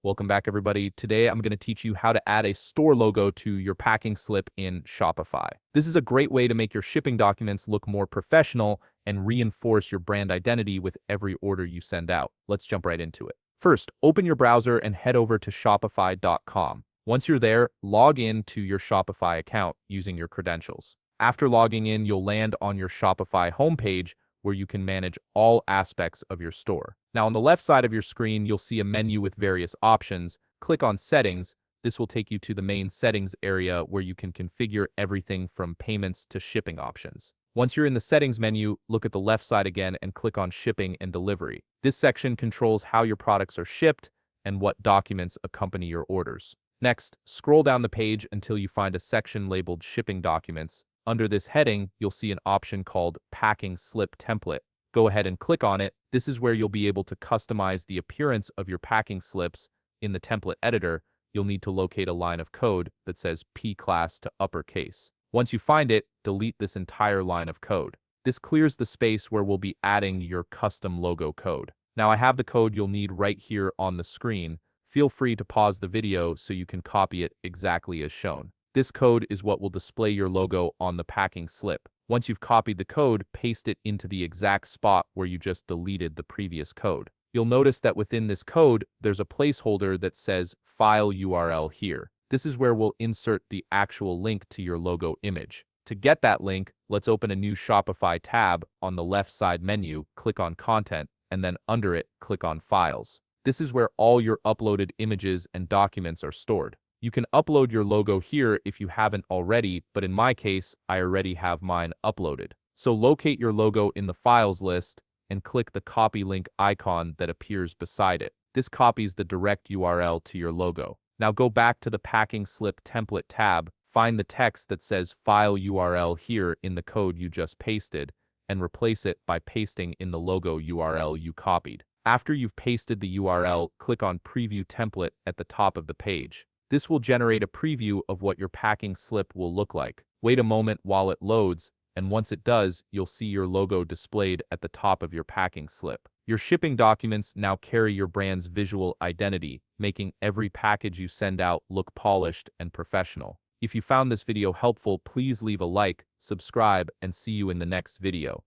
Welcome back, everybody. Today, I'm going to teach you how to add a store logo to your packing slip in Shopify. This is a great way to make your shipping documents look more professional and reinforce your brand identity with every order you send out. Let's jump right into it. First, open your browser and head over to shopify.com. Once you're there, log in to your Shopify account using your credentials. After logging in, you'll land on your Shopify homepage where you can manage all aspects of your store. Now, on the left side of your screen, you'll see a menu with various options. Click on Settings. This will take you to the main settings area where you can configure everything from payments to shipping options. Once you're in the settings menu, look at the left side again and click on Shipping and Delivery. This section controls how your products are shipped and what documents accompany your orders. Next, scroll down the page until you find a section labeled Shipping Documents. Under this heading, you'll see an option called Packing Slip Template. Go ahead and click on it. This is where you'll be able to customize the appearance of your packing slips. In the template editor, you'll need to locate a line of code that says P class to uppercase. Once you find it, delete this entire line of code. This clears the space where we'll be adding your custom logo code. Now, I have the code you'll need right here on the screen. Feel free to pause the video so you can copy it exactly as shown. This code is what will display your logo on the packing slip. Once you've copied the code, paste it into the exact spot where you just deleted the previous code. You'll notice that within this code, there's a placeholder that says File URL here. This is where we'll insert the actual link to your logo image. To get that link, let's open a new Shopify tab. On the left side menu, click on Content, and then under it, click on Files. This is where all your uploaded images and documents are stored. You can upload your logo here if you haven't already, but in my case, I already have mine uploaded. So locate your logo in the files list and click the copy link icon that appears beside it. This copies the direct URL to your logo. Now go back to the packing slip template tab, find the text that says file URL here in the code you just pasted, and replace it by pasting in the logo URL you copied. After you've pasted the URL, click on Preview Template at the top of the page. This will generate a preview of what your packing slip will look like. Wait a moment while it loads, and once it does, you'll see your logo displayed at the top of your packing slip. Your shipping documents now carry your brand's visual identity, making every package you send out look polished and professional. If you found this video helpful, please leave a like, subscribe, and see you in the next video.